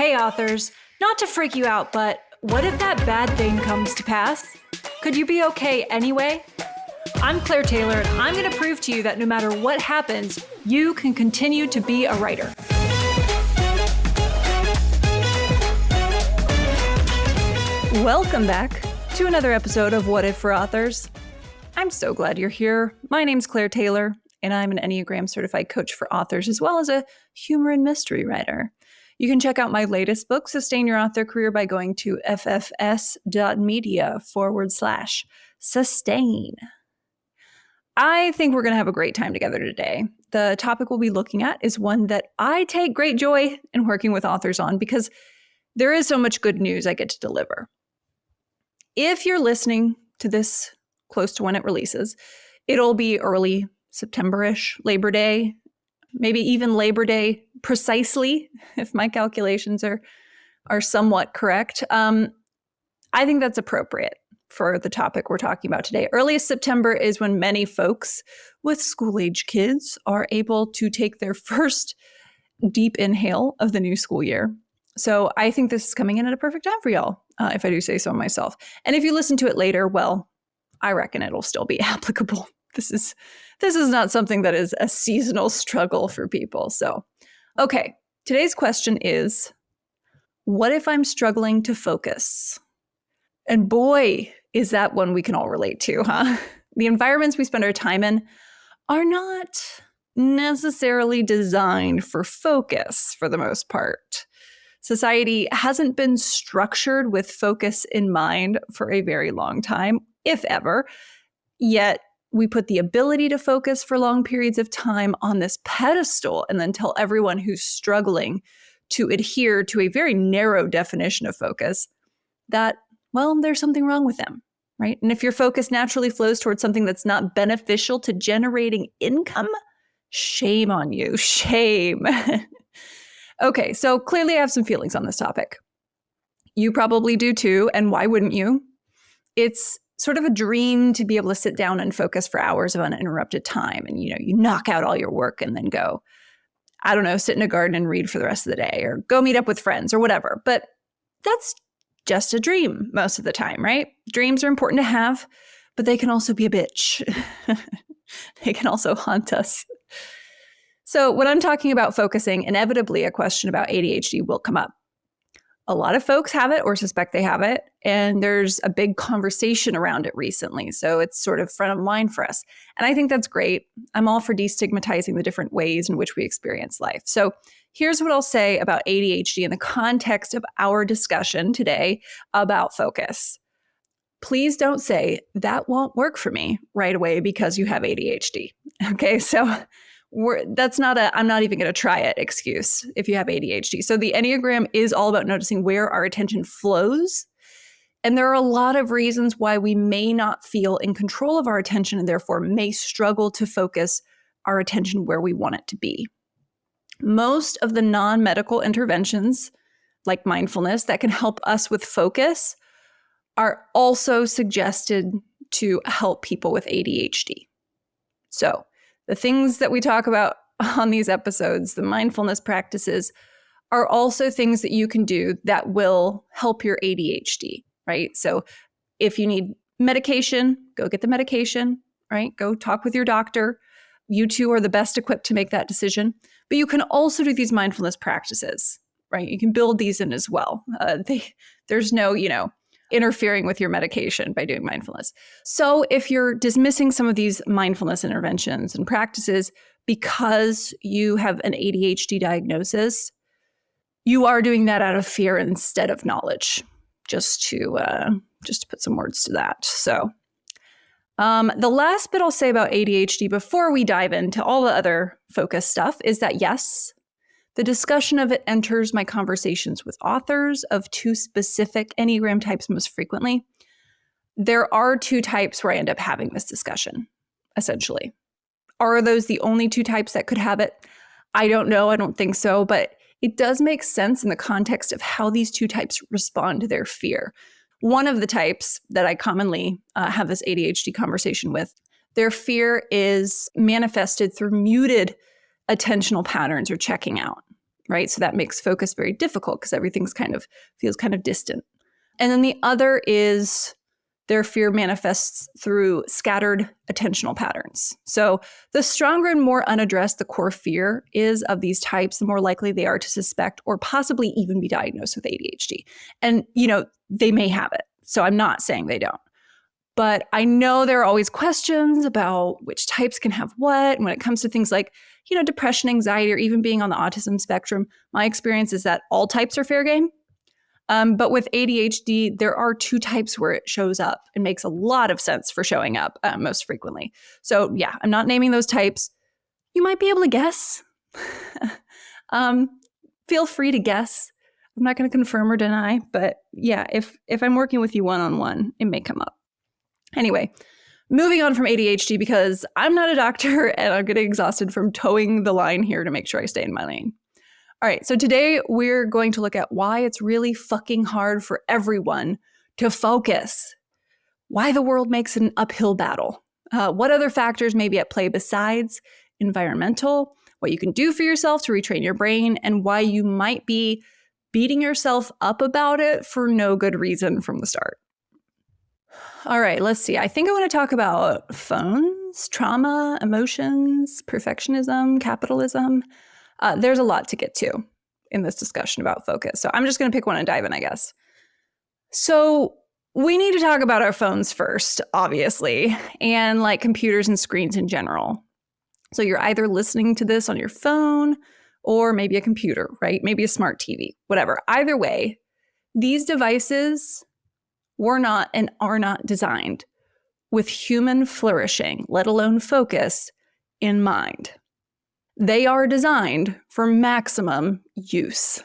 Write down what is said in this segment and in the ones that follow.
Hey authors, not to freak you out, but what if that bad thing comes to pass? Could you be okay anyway? I'm Claire Taylor, and I'm going to prove to you that no matter what happens, you can continue to be a writer. Welcome back to another episode of What If for Authors. I'm so glad you're here. My name's Claire Taylor, and I'm an Enneagram certified coach for authors, as well as a humor and mystery writer. You can check out my latest book, Sustain Your Author Career, by going to ffs.media/sustain. I think we're going to have a great time together today. The topic we'll be looking at is one that I take great joy in working with authors on because there is so much good news I get to deliver. If you're listening to this close to when it releases, it'll be early September-ish, Labor Day, maybe even Labor Day precisely, if my calculations are somewhat correct. I think that's appropriate for the topic we're talking about today. Earliest September is when many folks with school-age kids are able to take their first deep inhale of the new school year. So I think this is coming in at a perfect time for y'all, if I do say so myself. And if you listen to it later, well, I reckon it'll still be applicable. This is not something that is a seasonal struggle for people. So, okay, today's question is, what if I'm struggling to focus? And boy, is that one we can all relate to, huh? The environments we spend our time in are not necessarily designed for focus for the most part. Society hasn't been structured with focus in mind for a very long time, if ever. Yet we put the ability to focus for long periods of time on this pedestal and then tell everyone who's struggling to adhere to a very narrow definition of focus that, well, there's something wrong with them, right? And if your focus naturally flows towards something that's not beneficial to generating income, shame on you, shame. Okay, so clearly I have some feelings on this topic. You probably do too, and why wouldn't you? It's sort of a dream to be able to sit down and focus for hours of uninterrupted time. And, you knock out all your work and then go, I don't know, sit in a garden and read for the rest of the day or go meet up with friends or whatever. But that's just a dream most of the time, right? Dreams are important to have, but they can also be a bitch. They can also haunt us. So when I'm talking about focusing, inevitably a question about ADHD will come up. A lot of folks have it or suspect they have it, and there's a big conversation around it recently. So it's sort of front of mind for us. And I think that's great. I'm all for destigmatizing the different ways in which we experience life. So here's what I'll say about ADHD in the context of our discussion today about focus. Please don't say, that won't work for me right away because you have ADHD. Okay, so that's not I'm not even going to try it excuse if you have ADHD. So the Enneagram is all about noticing where our attention flows. And there are a lot of reasons why we may not feel in control of our attention and therefore may struggle to focus our attention where we want it to be. Most of the non-medical interventions, like mindfulness, that can help us with focus are also suggested to help people with ADHD. So the things that we talk about on these episodes, the mindfulness practices, are also things that you can do that will help your ADHD, right? So if you need medication, go get the medication, right? Go talk with your doctor. You two are the best equipped to make that decision. But you can also do these mindfulness practices, right? You can build these in as well. There's no, interfering with your medication by doing mindfulness. So if you're dismissing some of these mindfulness interventions and practices because you have an ADHD diagnosis, you are doing that out of fear instead of knowledge, just to put some words to that. So the last bit I'll say about ADHD before we dive into all the other focus stuff is that yes, the discussion of it enters my conversations with authors of two specific Enneagram types most frequently. There are two types where I end up having this discussion, essentially. Are those the only two types that could have it? I don't know. I don't think so. But it does make sense in the context of how these two types respond to their fear. One of the types that I commonly have this ADHD conversation with, their fear is manifested through muted attentional patterns or checking out. right? So that makes focus very difficult because everything's feels kind of distant. And then the other is their fear manifests through scattered attentional patterns. So the stronger and more unaddressed the core fear is of these types, the more likely they are to suspect or possibly even be diagnosed with ADHD. And, they may have it. So I'm not saying they don't. But I know there are always questions about which types can have what. And when it comes to things like, depression, anxiety, or even being on the autism spectrum, my experience is that all types are fair game. But with ADHD, there are two types where it shows up and makes a lot of sense for showing up most frequently. So yeah, I'm not naming those types. You might be able to guess. Feel free to guess. I'm not going to confirm or deny, but yeah, if I'm working with you one-on-one, it may come up. Anyway, moving on from ADHD because I'm not a doctor and I'm getting exhausted from towing the line here to make sure I stay in my lane. All right, so today we're going to look at why it's really fucking hard for everyone to focus, why the world makes it an uphill battle, what other factors may be at play besides environmental, what you can do for yourself to retrain your brain, and why you might be beating yourself up about it for no good reason from the start. All right, let's see. I think I want to talk about phones, trauma, emotions, perfectionism, capitalism. There's a lot to get to in this discussion about focus. So I'm just going to pick one and dive in, I guess. So we need to talk about our phones first, obviously, and like computers and screens in general. So you're either listening to this on your phone or maybe a computer, right? Maybe a smart TV, whatever. Either way, these devices were not and are not designed with human flourishing, let alone focus, in mind. They are designed for maximum use.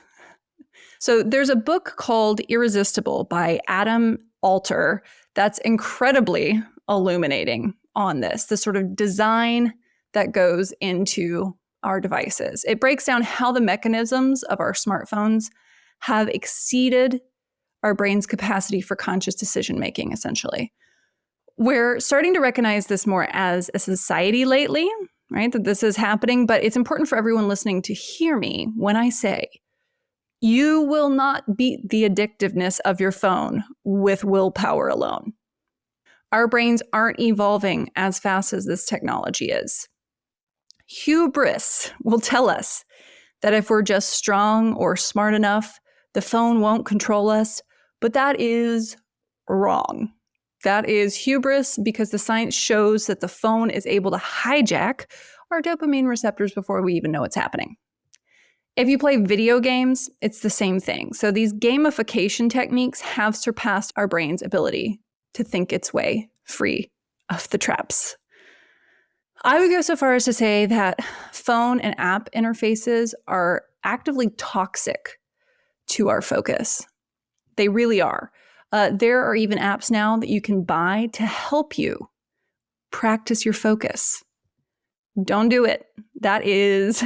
So there's a book called Irresistible by Adam Alter that's incredibly illuminating on this, the sort of design that goes into our devices. It breaks down how the mechanisms of our smartphones have exceeded our brain's capacity for conscious decision making, essentially. We're starting to recognize this more as a society lately, right? That this is happening, but it's important for everyone listening to hear me when I say you will not beat the addictiveness of your phone with willpower alone. Our brains aren't evolving as fast as this technology is. Hubris will tell us that if we're just strong or smart enough, the phone won't control us, but that is wrong. That is hubris because the science shows that the phone is able to hijack our dopamine receptors before we even know what's happening. If you play video games, it's the same thing. So these gamification techniques have surpassed our brain's ability to think its way free of the traps. I would go so far as to say that phone and app interfaces are actively toxic to our focus. They really are. There are even apps now that you can buy to help you practice your focus. Don't do it. That is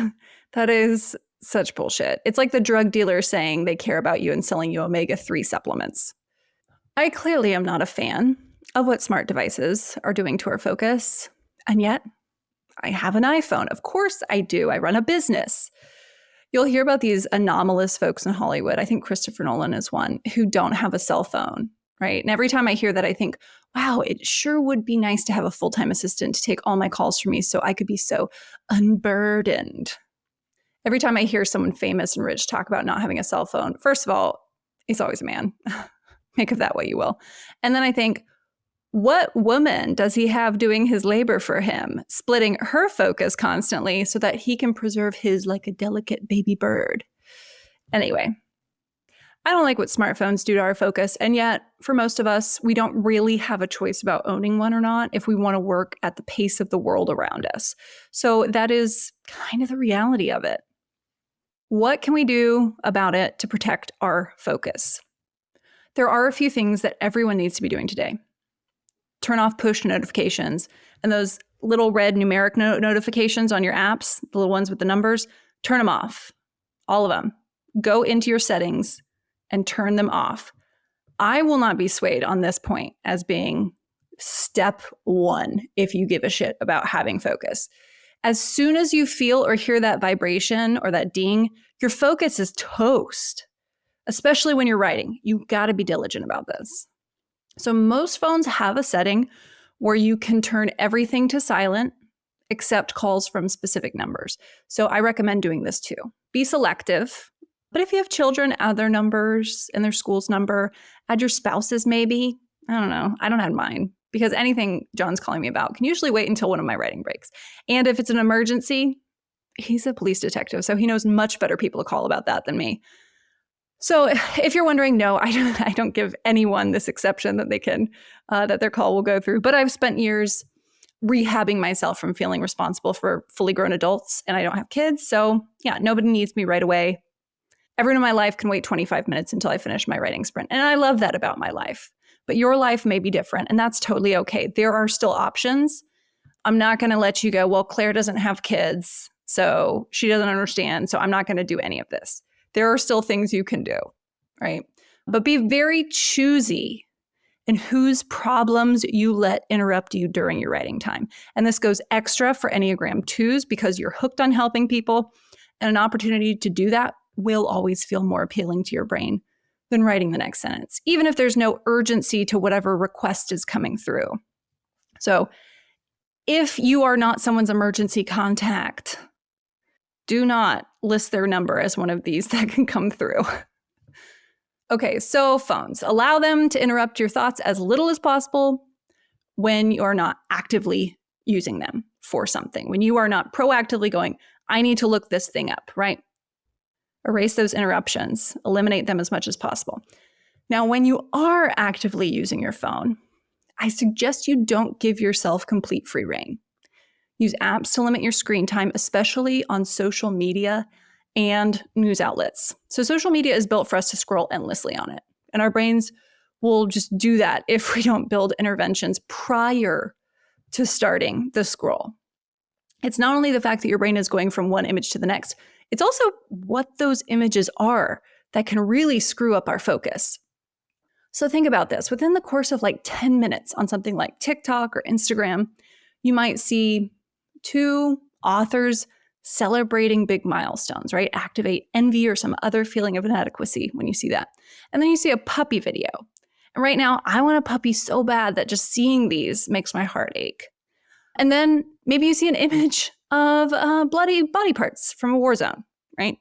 such bullshit. It's like the drug dealer saying they care about you and selling you omega-3 supplements. I clearly am not a fan of what smart devices are doing to our focus, and yet I have an iPhone. Of course I do. I run a business. You'll hear about these anomalous folks in Hollywood. I think Christopher Nolan is one who don't have a cell phone, right? And every time I hear that, I think, wow, it sure would be nice to have a full-time assistant to take all my calls for me so I could be so unburdened. Every time I hear someone famous and rich talk about not having a cell phone, first of all, he's always a man. Make of that what you will. And then I think, what woman does he have doing his labor for him, splitting her focus constantly so that he can preserve his like a delicate baby bird? Anyway, I don't like what smartphones do to our focus. And yet, for most of us, we don't really have a choice about owning one or not if we want to work at the pace of the world around us. So that is kind of the reality of it. What can we do about it to protect our focus? There are a few things that everyone needs to be doing today. Turn off push notifications and those little red numeric notifications on your apps, the little ones with the numbers, turn them off. All of them. Go into your settings and turn them off. I will not be swayed on this point as being step one if you give a shit about having focus. As soon as you feel or hear that vibration or that ding, your focus is toast, especially when you're writing. You got to be diligent about this. So most phones have a setting where you can turn everything to silent except calls from specific numbers. So I recommend doing this too. Be selective. But if you have children, add their numbers and their school's number, add your spouse's maybe. I don't know. I don't add mine because anything John's calling me about can usually wait until one of my writing breaks. And if it's an emergency, he's a police detective, so he knows much better people to call about that than me. So if you're wondering, no, I don't give anyone this exception that they can, that their call will go through. But I've spent years rehabbing myself from feeling responsible for fully grown adults, and I don't have kids. So yeah, nobody needs me right away. Everyone in my life can wait 25 minutes until I finish my writing sprint. And I love that about my life. But your life may be different, and that's totally okay. There are still options. I'm not going to let you go, well, Claire doesn't have kids, so she doesn't understand, so I'm not going to do any of this. There are still things you can do, right? But be very choosy in whose problems you let interrupt you during your writing time. And this goes extra for Enneagram 2s because you're hooked on helping people, and an opportunity to do that will always feel more appealing to your brain than writing the next sentence, even if there's no urgency to whatever request is coming through. So if you are not someone's emergency contact, do not list their number as one of these that can come through. Okay, so phones. Allow them to interrupt your thoughts as little as possible when you're not actively using them for something. When you are not proactively going, I need to look this thing up, right? Erase those interruptions. Eliminate them as much as possible. Now, when you are actively using your phone, I suggest you don't give yourself complete free rein. Use apps to limit your screen time, especially on social media and news outlets. So social media is built for us to scroll endlessly on it. And our brains will just do that if we don't build interventions prior to starting the scroll. It's not only the fact that your brain is going from one image to the next, it's also what those images are that can really screw up our focus. So think about this. Within the course of like 10 minutes on something like TikTok or Instagram, you might see 2 authors celebrating big milestones, right? Activate envy or some other feeling of inadequacy when you see that. And then you see a puppy video. And right now, I want a puppy so bad that just seeing these makes my heart ache. And then maybe you see an image of bloody body parts from a war zone, right?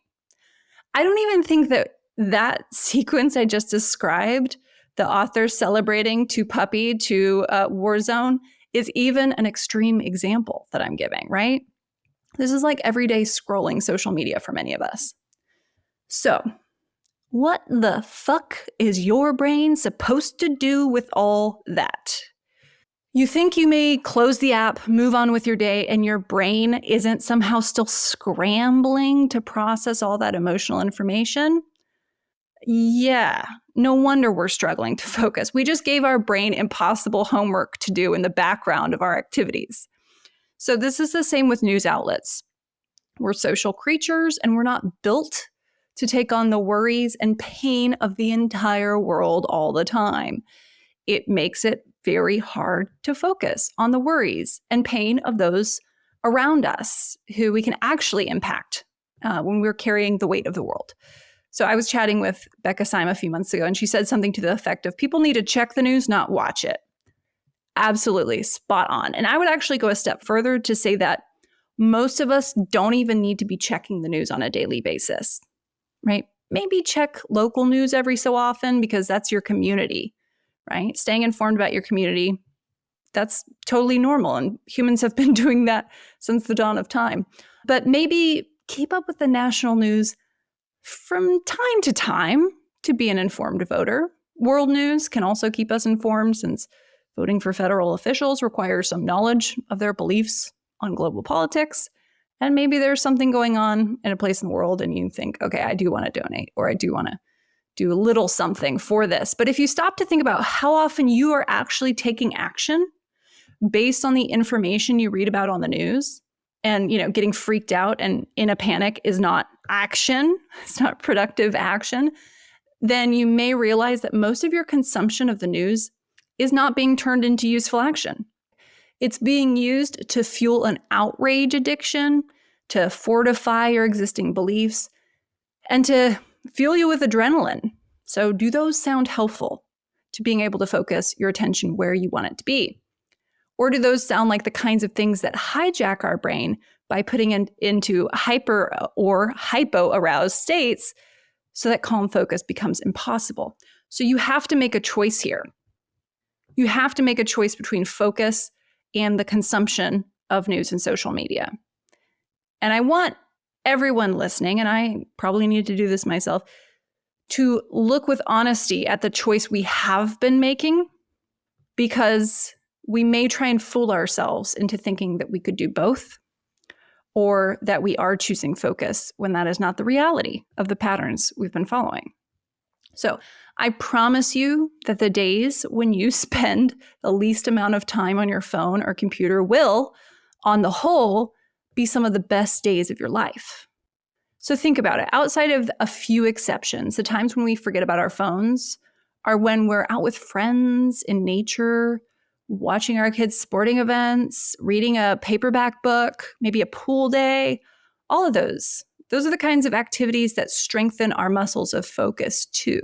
I don't even think that sequence I just described, the author celebrating to puppy to war zone, is even an extreme example that I'm giving, right? This is like everyday scrolling social media for many of us. So, what the fuck is your brain supposed to do with all that? You think you may close the app, move on with your day, and your brain isn't somehow still scrambling to process all that emotional information? Yeah, no wonder we're struggling to focus. We just gave our brain impossible homework to do in the background of our activities. So this is the same with news outlets. We're social creatures, and we're not built to take on the worries and pain of the entire world all the time. It makes it very hard to focus on the worries and pain of those around us who we can actually impact when we're carrying the weight of the world. So I was chatting with Becca Syme a few months ago, and she said something to the effect of people need to check the news, not watch it. Absolutely spot on. And I would actually go a step further to say that most of us don't even need to be checking the news on a daily basis, right? Maybe check local news every so often because that's your community, right? Staying informed about your community, that's totally normal. And humans have been doing that since the dawn of time. But maybe keep up with the national news from time to time to be an informed voter. World news can also keep us informed since voting for federal officials requires some knowledge of their beliefs on global politics. And maybe there's something going on in a place in the world and you think, okay, I do want to donate or I do want to do a little something for this. But if you stop to think about how often you are actually taking action based on the information you read about on the news, and getting freaked out and in a panic is not action, it's not productive action, then you may realize that most of your consumption of the news is not being turned into useful action. It's being used to fuel an outrage addiction, to fortify your existing beliefs, and to fuel you with adrenaline. So, do those sound helpful to being able to focus your attention where you want it to be? Or do those sound like the kinds of things that hijack our brain by putting it into hyper or hypo aroused states so that calm focus becomes impossible? So, you have to make a choice here. You have to make a choice between focus and the consumption of news and social media. And I want everyone listening, and I probably need to do this myself, to look with honesty at the choice we have been making, because we may try and fool ourselves into thinking that we could do both, or that we are choosing focus when that is not the reality of the patterns we've been following. So I promise you that the days when you spend the least amount of time on your phone or computer will, on the whole, be some of the best days of your life. So think about it. Outside of a few exceptions, the times when we forget about our phones are when we're out with friends in nature, watching our kids' sporting events, reading a paperback book, maybe a pool day, all of those. Those are the kinds of activities that strengthen our muscles of focus too.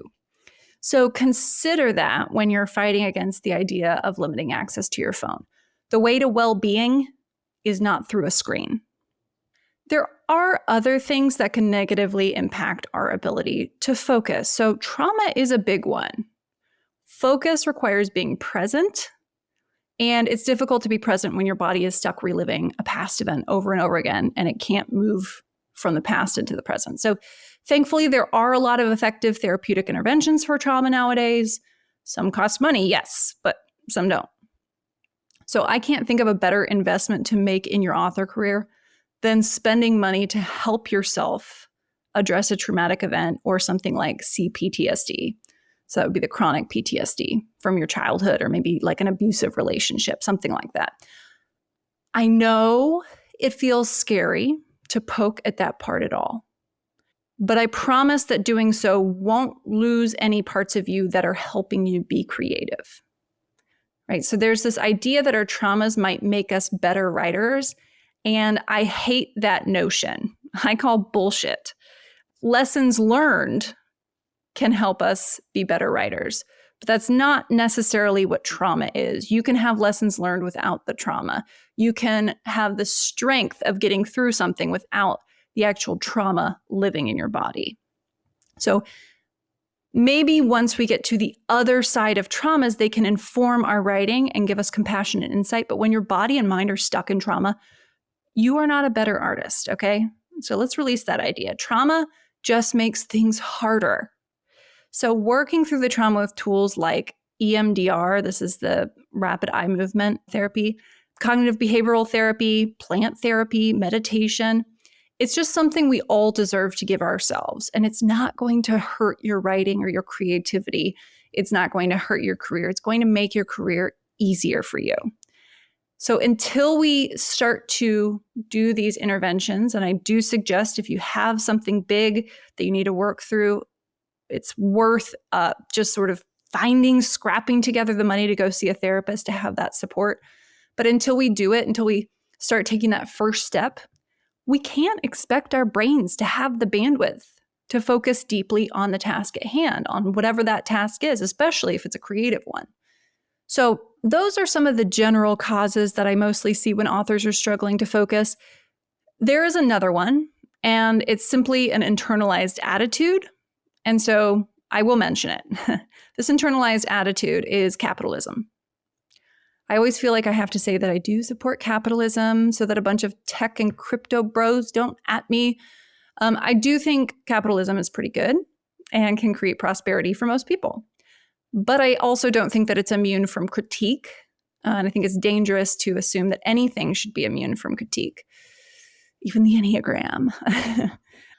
So consider that when you're fighting against the idea of limiting access to your phone. The way to well-being is not through a screen. There are other things that can negatively impact our ability to focus. So trauma is a big one. Focus requires being present, and it's difficult to be present when your body is stuck reliving a past event over and over again, and it can't move from the past into the present. So thankfully, there are a lot of effective therapeutic interventions for trauma nowadays. Some cost money, yes, but some don't. So I can't think of a better investment to make in your author career than spending money to help yourself address a traumatic event or something like CPTSD. So that would be the chronic PTSD from your childhood, or maybe like an abusive relationship, something like that. I know it feels scary to poke at that part at all, but I promise that doing so won't lose any parts of you that are helping you be creative. Right? So there's this idea that our traumas might make us better writers, and I hate that notion. I call bullshit. Lessons learned can help us be better writers, but that's not necessarily what trauma is. You can have lessons learned without the trauma. You can have the strength of getting through something without the actual trauma living in your body. So maybe once we get to the other side of traumas, they can inform our writing and give us compassion and insight. But when your body and mind are stuck in trauma, you are not a better artist, okay? So let's release that idea. Trauma just makes things harder. So working through the trauma with tools like EMDR, this is the rapid eye movement therapy, cognitive behavioral therapy, plant therapy, meditation, it's just something we all deserve to give ourselves. And it's not going to hurt your writing or your creativity. It's not going to hurt your career. It's going to make your career easier for you. So until we start to do these interventions, and I do suggest if you have something big that you need to work through, it's worth just sort of scrapping together the money to go see a therapist to have that support. But until we do it, until we start taking that first step, we can't expect our brains to have the bandwidth to focus deeply on the task at hand, on whatever that task is, especially if it's a creative one. So those are some of the general causes that I mostly see when authors are struggling to focus. There is another one, and it's simply an internalized attitude. And so I will mention it. This internalized attitude is capitalism. I always feel like I have to say that I do support capitalism so that a bunch of tech and crypto bros don't at me. I do think capitalism is pretty good and can create prosperity for most people. But I also don't think that it's immune from critique. And I think it's dangerous to assume that anything should be immune from critique, even the Enneagram.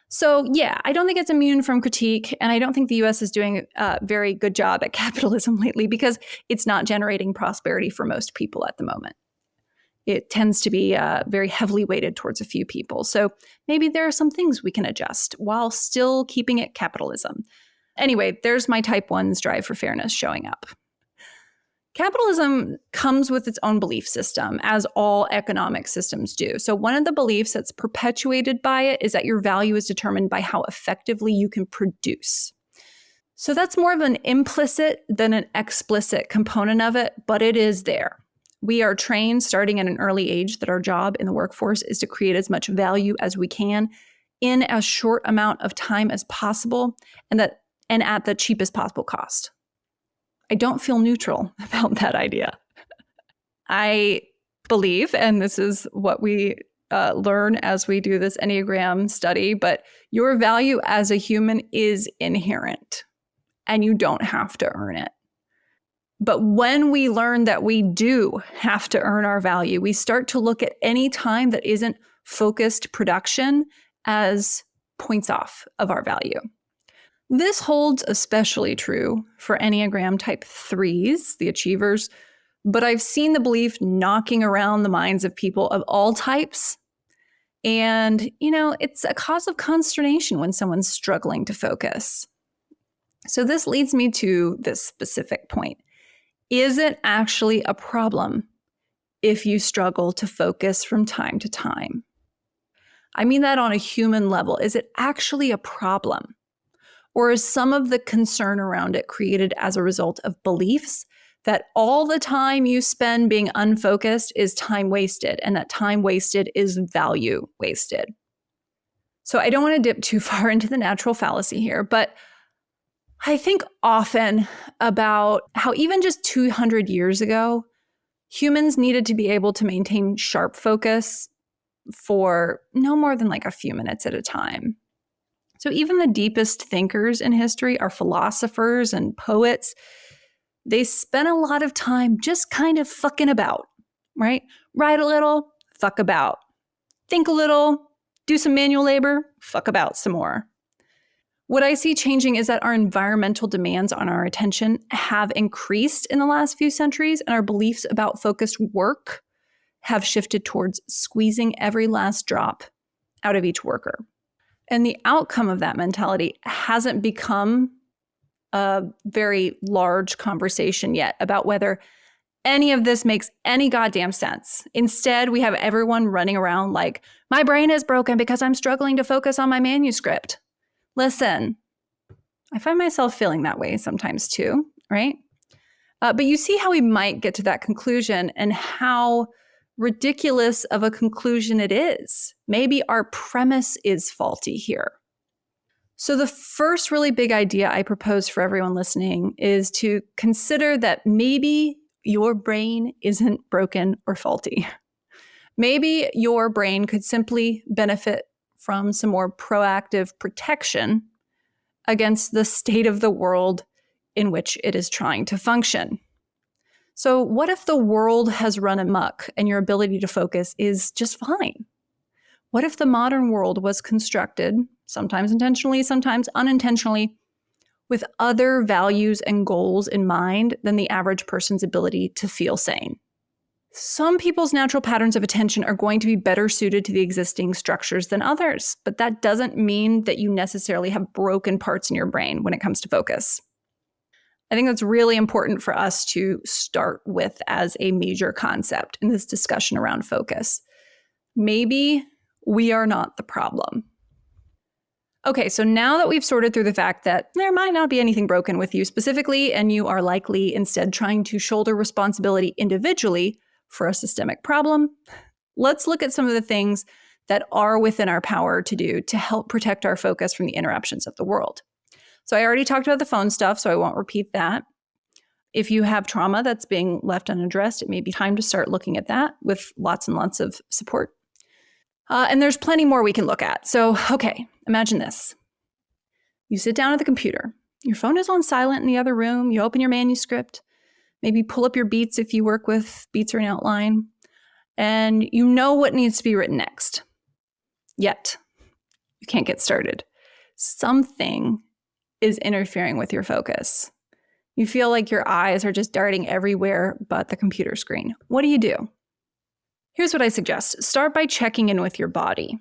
So yeah, I don't think it's immune from critique, and I don't think the US is doing a very good job at capitalism lately because it's not generating prosperity for most people at the moment. It tends to be very heavily weighted towards a few people. So maybe there are some things we can adjust while still keeping it capitalism. Anyway, there's my type 1's drive for fairness showing up. Capitalism comes with its own belief system, as all economic systems do. So, one of the beliefs that's perpetuated by it is that your value is determined by how effectively you can produce. So, that's more of an implicit than an explicit component of it, but it is there. We are trained starting at an early age that our job in the workforce is to create as much value as we can in as short amount of time as possible and at the cheapest possible cost. I don't feel neutral about that idea. I believe, and this is what we learn as we do this Enneagram study, but your value as a human is inherent and you don't have to earn it. But when we learn that we do have to earn our value, we start to look at any time that isn't focused production as points off of our value. This holds especially true for Enneagram type 3s, the achievers, but I've seen the belief knocking around the minds of people of all types. And, it's a cause of consternation when someone's struggling to focus. So this leads me to this specific point. Is it actually a problem if you struggle to focus from time to time? I mean that on a human level. Is it actually a problem? Or is some of the concern around it created as a result of beliefs that all the time you spend being unfocused is time wasted, and that time wasted is value wasted? So I don't want to dip too far into the natural fallacy here, but I think often about how even just 200 years ago, humans needed to be able to maintain sharp focus for no more than like a few minutes at a time. So even the deepest thinkers in history, our philosophers and poets, they spent a lot of time just kind of fucking about, right? Write a little, fuck about. Think a little, do some manual labor, fuck about some more. What I see changing is that our environmental demands on our attention have increased in the last few centuries, and our beliefs about focused work have shifted towards squeezing every last drop out of each worker. And the outcome of that mentality hasn't become a very large conversation yet about whether any of this makes any goddamn sense. Instead, we have everyone running around like, my brain is broken because I'm struggling to focus on my manuscript. Listen, I find myself feeling that way sometimes too, right? But you see how we might get to that conclusion and how ridiculous of a conclusion it is. Maybe our premise is faulty here. So the first really big idea I propose for everyone listening is to consider that maybe your brain isn't broken or faulty. Maybe your brain could simply benefit from some more proactive protection against the state of the world in which it is trying to function. So what if the world has run amok and your ability to focus is just fine? What if the modern world was constructed, sometimes intentionally, sometimes unintentionally, with other values and goals in mind than the average person's ability to feel sane? Some people's natural patterns of attention are going to be better suited to the existing structures than others, but that doesn't mean that you necessarily have broken parts in your brain when it comes to focus. I think that's really important for us to start with as a major concept in this discussion around focus. Maybe we are not the problem. Okay, so now that we've sorted through the fact that there might not be anything broken with you specifically, and you are likely instead trying to shoulder responsibility individually for a systemic problem, let's look at some of the things that are within our power to do to help protect our focus from the interruptions of the world. So I already talked about the phone stuff, so I won't repeat that. If you have trauma that's being left unaddressed, it may be time to start looking at that with lots and lots of support. And there's plenty more we can look at. So, okay, imagine this. You sit down at the computer. Your phone is on silent in the other room. You open your manuscript. Maybe pull up your beats if you work with beats or an outline. And you know what needs to be written next. Yet, you can't get started. Something is interfering with your focus. You feel like your eyes are just darting everywhere but the computer screen. What do? Here's what I suggest. Start by checking in with your body.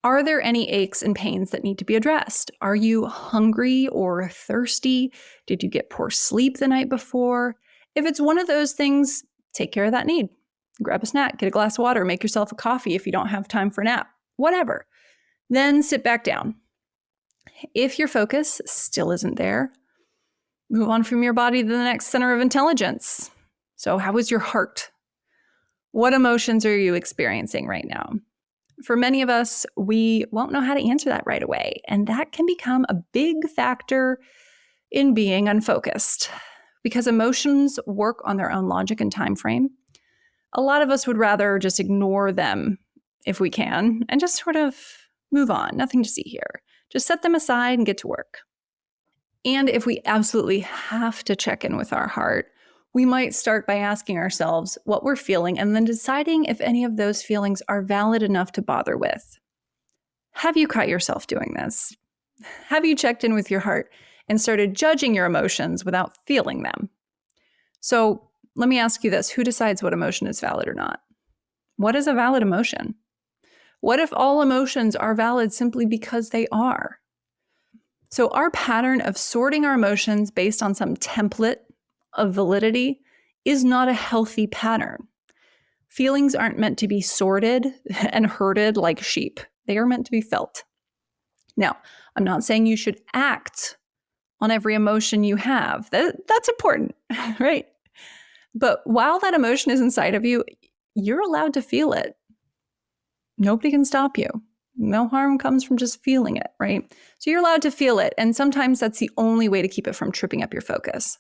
Are there any aches and pains that need to be addressed? Are you hungry or thirsty? Did you get poor sleep the night before? If it's one of those things, take care of that need. Grab a snack, get a glass of water, make yourself a coffee if you don't have time for a nap, whatever. Then sit back down. If your focus still isn't there, move on from your body to the next center of intelligence. So, how is your heart? What emotions are you experiencing right now? For many of us, we won't know how to answer that right away, and that can become a big factor in being unfocused because emotions work on their own logic and time frame. A lot of us would rather just ignore them if we can and just sort of move on. Nothing to see here. Just set them aside and get to work. And if we absolutely have to check in with our heart, we might start by asking ourselves what we're feeling and then deciding if any of those feelings are valid enough to bother with. Have you caught yourself doing this? Have you checked in with your heart and started judging your emotions without feeling them? So let me ask you this: who decides what emotion is valid or not? What is a valid emotion? What if all emotions are valid simply because they are? So our pattern of sorting our emotions based on some template of validity is not a healthy pattern. Feelings aren't meant to be sorted and herded like sheep. They are meant to be felt. Now, I'm not saying you should act on every emotion you have. That's important, right? But while that emotion is inside of you, you're allowed to feel it. Nobody can stop you. No harm comes from just feeling it, right? So you're allowed to feel it. And sometimes that's the only way to keep it from tripping up your focus.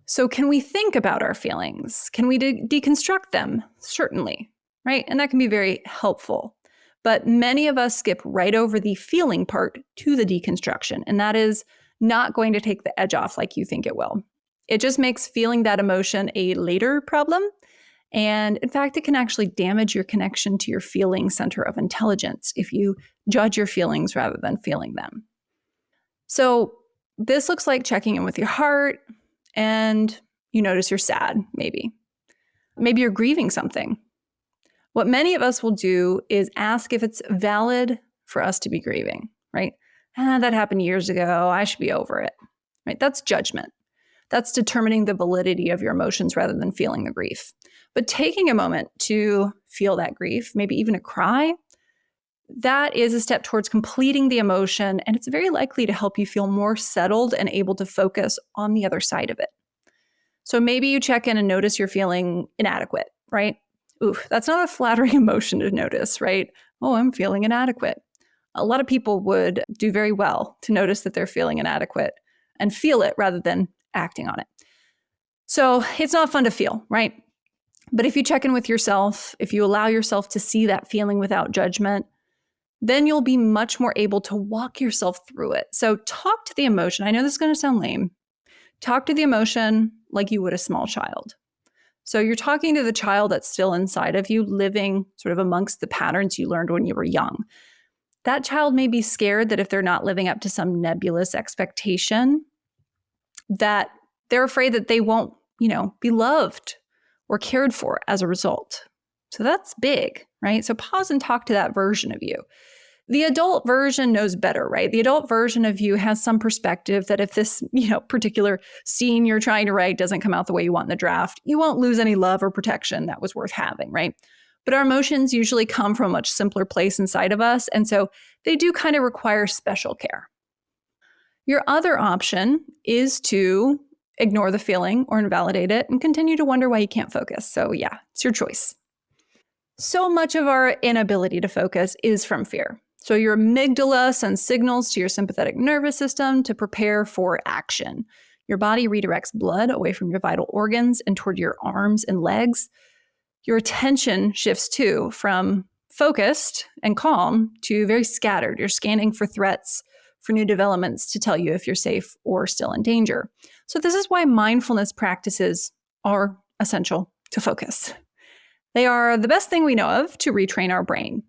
So can we think about our feelings? Can we deconstruct them? Certainly, right? And that can be very helpful. But many of us skip right over the feeling part to the deconstruction. And that is not going to take the edge off like you think it will. It just makes feeling that emotion a later problem. And in fact, it can actually damage your connection to your feeling center of intelligence if you judge your feelings rather than feeling them. So this looks like checking in with your heart, and you notice you're sad, maybe. Maybe you're grieving something. What many of us will do is ask if it's valid for us to be grieving, right? That happened years ago. I should be over it, right? That's judgment. That's determining the validity of your emotions rather than feeling the grief. But taking a moment to feel that grief, maybe even a cry, that is a step towards completing the emotion, and it's very likely to help you feel more settled and able to focus on the other side of it. So maybe you check in and notice you're feeling inadequate, right? Oof, that's not a flattering emotion to notice, right? Oh, I'm feeling inadequate. A lot of people would do very well to notice that they're feeling inadequate and feel it rather than acting on it. So it's not fun to feel, right? But if you check in with yourself, if you allow yourself to see that feeling without judgment, then you'll be much more able to walk yourself through it. So talk to the emotion. I know this is going to sound lame. Talk to the emotion like you would a small child. So you're talking to the child that's still inside of you, living sort of amongst the patterns you learned when you were young. That child may be scared that if they're not living up to some nebulous expectation, that they're afraid that they won't, be loved or cared for as a result. So that's big, right? So pause and talk to that version of you. The adult version knows better, right? The adult version of you has some perspective that if this, particular scene you're trying to write doesn't come out the way you want in the draft, you won't lose any love or protection that was worth having, right? But our emotions usually come from a much simpler place inside of us. And so they do kind of require special care. Your other option is to ignore the feeling or invalidate it and continue to wonder why you can't focus. So yeah, it's your choice. So much of our inability to focus is from fear. So your amygdala sends signals to your sympathetic nervous system to prepare for action. Your body redirects blood away from your vital organs and toward your arms and legs. Your attention shifts too from focused and calm to very scattered. You're scanning for threats, for new developments to tell you if you're safe or still in danger. So this is why mindfulness practices are essential to focus. They are the best thing we know of to retrain our brain.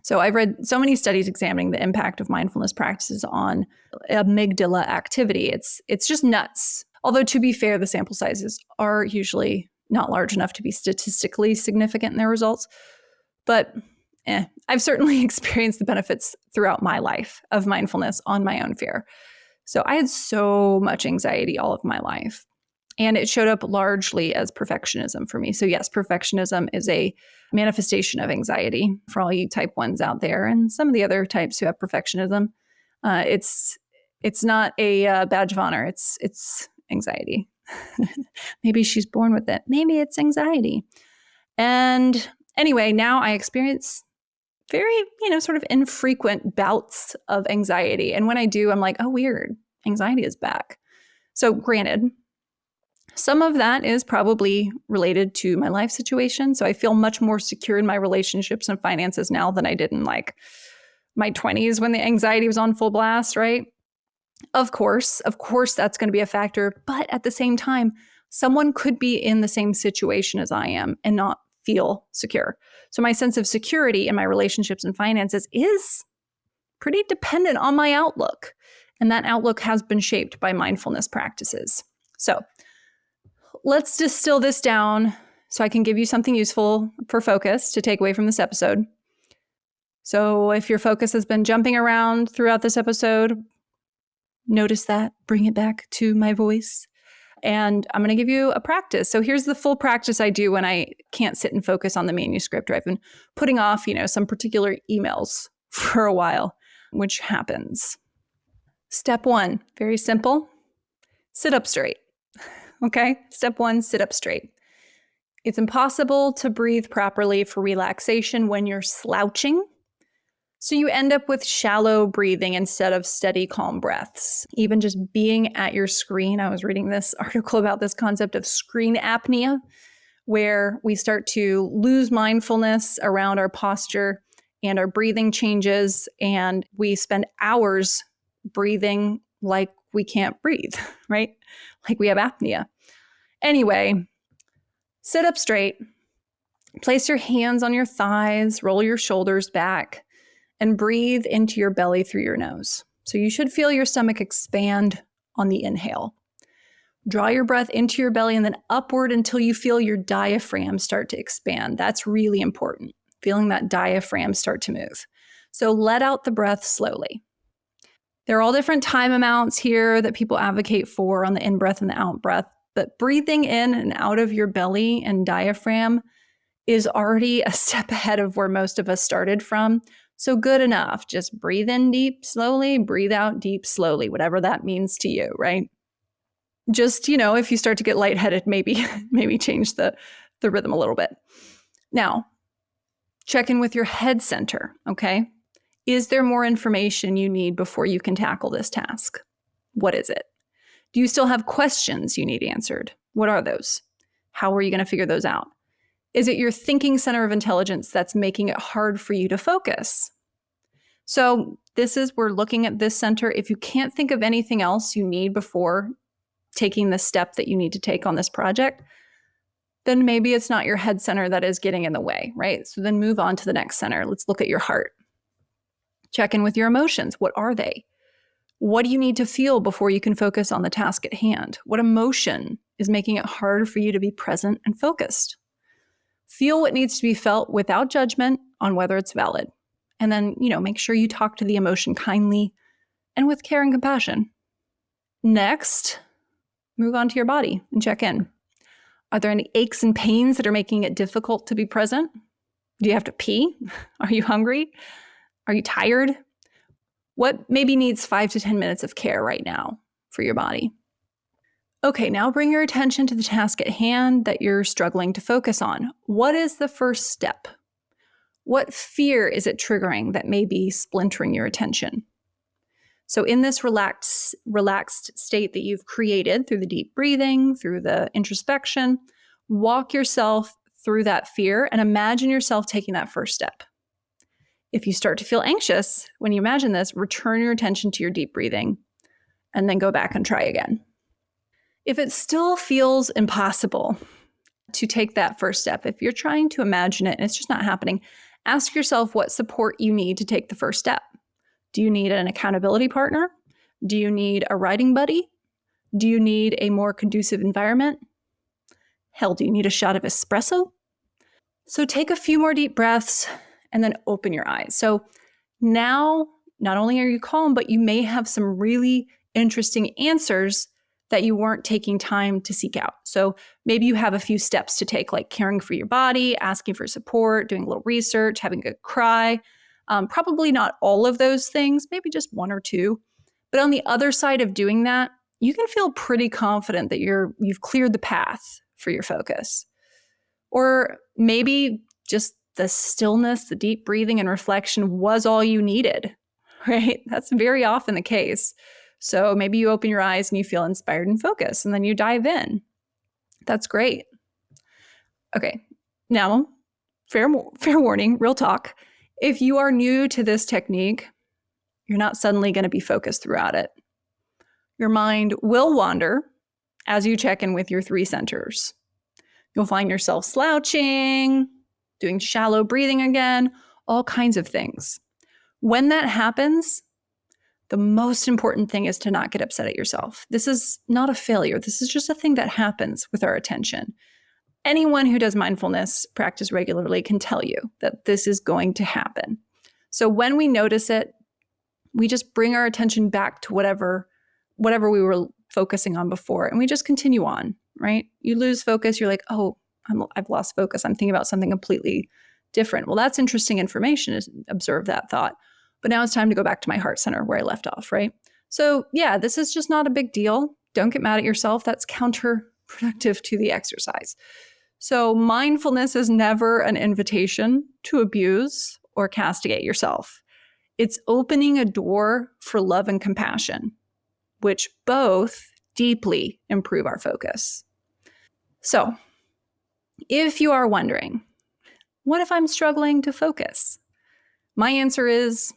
So I've read so many studies examining the impact of mindfulness practices on amygdala activity. It's just nuts. Although to be fair, the sample sizes are usually not large enough to be statistically significant in their results. But I've certainly experienced the benefits throughout my life of mindfulness on my own fear. So I had so much anxiety all of my life. And it showed up largely as perfectionism for me. So, yes, perfectionism is a manifestation of anxiety for all you type ones out there and some of the other types who have perfectionism. It's not a badge of honor. It's anxiety. Maybe she's born with it. Maybe it's anxiety. And anyway, now I experience very, sort of infrequent bouts of anxiety. And when I do, I'm like, oh, weird. Anxiety is back. So, granted, some of that is probably related to my life situation. So I feel much more secure in my relationships and finances now than I did in like my 20s when the anxiety was on full blast, right? Of course, that's going to be a factor. But at the same time, someone could be in the same situation as I am and not feel secure. So my sense of security in my relationships and finances is pretty dependent on my outlook. And that outlook has been shaped by mindfulness practices. So let's distill this down so I can give you something useful for focus to take away from this episode. So if your focus has been jumping around throughout this episode, notice that, bring it back to my voice. And I'm going to give you a practice. So here's the full practice I do when I can't sit and focus on the manuscript, or I've been putting off, some particular emails for a while, which happens. Step 1, very simple. Sit up straight. Okay? Step 1, sit up straight. It's impossible to breathe properly for relaxation when you're slouching. So you end up with shallow breathing instead of steady, calm breaths. Even just being at your screen, I was reading this article about this concept of screen apnea, where we start to lose mindfulness around our posture and our breathing changes, and we spend hours breathing like we can't breathe, right? Like we have apnea. Anyway, sit up straight, place your hands on your thighs, roll your shoulders back, and breathe into your belly through your nose. So you should feel your stomach expand on the inhale. Draw your breath into your belly and then upward until you feel your diaphragm start to expand. That's really important, feeling that diaphragm start to move. So let out the breath slowly. There are all different time amounts here that people advocate for on the in-breath and the out-breath, but breathing in and out of your belly and diaphragm is already a step ahead of where most of us started from. So good enough. Just breathe in deep slowly, breathe out deep slowly, whatever that means to you, right? Just, if you start to get lightheaded, maybe change the rhythm a little bit. Now, check in with your head center, okay? Is there more information you need before you can tackle this task? What is it? Do you still have questions you need answered? What are those? How are you going to figure those out? Is it your thinking center of intelligence that's making it hard for you to focus? So we're looking at this center. If you can't think of anything else you need before taking the step that you need to take on this project, then maybe it's not your head center that is getting in the way, right? So then move on to the next center. Let's look at your heart. Check in with your emotions. What are they? What do you need to feel before you can focus on the task at hand? What emotion is making it hard for you to be present and focused? Feel what needs to be felt without judgment on whether it's valid. And then, make sure you talk to the emotion kindly and with care and compassion. Next, move on to your body and check in. Are there any aches and pains that are making it difficult to be present? Do you have to pee? Are you hungry? Are you tired? What maybe needs 5 to 10 minutes of care right now for your body? Okay, now bring your attention to the task at hand that you're struggling to focus on. What is the first step? What fear is it triggering that may be splintering your attention? So in this relaxed state that you've created through the deep breathing, through the introspection, walk yourself through that fear and imagine yourself taking that first step. If you start to feel anxious when you imagine this, return your attention to your deep breathing and then go back and try again. If it still feels impossible to take that first step, if you're trying to imagine it and it's just not happening, ask yourself what support you need to take the first step. Do you need an accountability partner? Do you need a writing buddy? Do you need a more conducive environment? Hell, do you need a shot of espresso? So take a few more deep breaths and then open your eyes. So now, not only are you calm, but you may have some really interesting answers that you weren't taking time to seek out. So maybe you have a few steps to take, like caring for your body, asking for support, doing a little research, having a cry. Probably not all of those things, maybe just one or two. But on the other side of doing that, you can feel pretty confident that you've cleared the path for your focus. Or maybe just the stillness, the deep breathing and reflection was all you needed, right? That's very often the case. So maybe you open your eyes and you feel inspired and focused, and then you dive in. That's great. Okay, now, fair warning, real talk. If you are new to this technique, you're not suddenly going to be focused throughout it. Your mind will wander as you check in with your 3 centers. You'll find yourself slouching, doing shallow breathing again, all kinds of things. When that happens, the most important thing is to not get upset at yourself. This is not a failure. This is just a thing that happens with our attention. Anyone who does mindfulness practice regularly can tell you that this is going to happen. So when we notice it, we just bring our attention back to whatever we were focusing on before, and we just continue on, right? You lose focus, you're like, oh, I've lost focus. I'm thinking about something completely different. Well, that's interesting information, is observe that thought. But now it's time to go back to my heart center where I left off, right? So yeah, this is just not a big deal. Don't get mad at yourself. That's counterproductive to the exercise. So mindfulness is never an invitation to abuse or castigate yourself. It's opening a door for love and compassion, which both deeply improve our focus. So if you are wondering, what if I'm struggling to focus? My answer is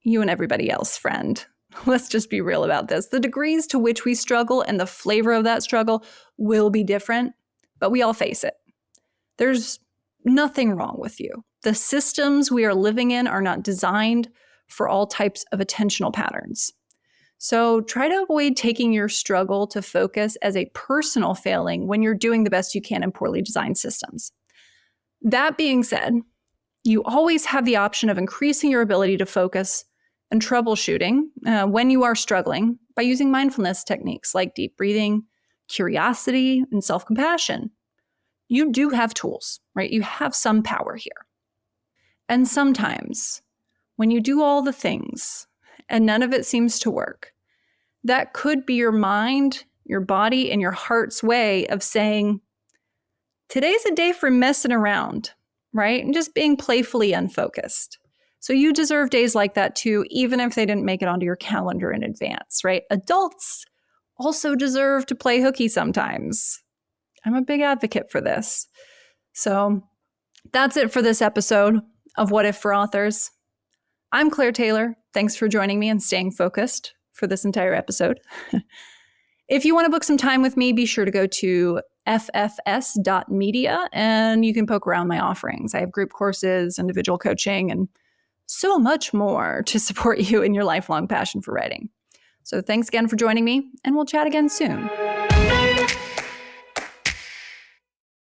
you and everybody else, friend. Let's just be real about this. The degrees to which we struggle and the flavor of that struggle will be different, but we all face it. There's nothing wrong with you. The systems we are living in are not designed for all types of attentional patterns. So try to avoid taking your struggle to focus as a personal failing when you're doing the best you can in poorly designed systems. That being said, you always have the option of increasing your ability to focus and troubleshooting when you are struggling by using mindfulness techniques like deep breathing, curiosity, and self-compassion. You do have tools, right? You have some power here. And sometimes when you do all the things and none of it seems to work, that could be your mind, your body, and your heart's way of saying, today's a day for messing around, right? And just being playfully unfocused. So you deserve days like that too, even if they didn't make it onto your calendar in advance, right? Adults also deserve to play hooky sometimes. I'm a big advocate for this. So that's it for this episode of What If for Authors. I'm Claire Taylor. Thanks for joining me and staying focused for this entire episode. If you want to book some time with me, be sure to go to ffs.media and you can poke around my offerings. I have group courses, individual coaching, and so much more to support you in your lifelong passion for writing. So thanks again for joining me, and we'll chat again soon.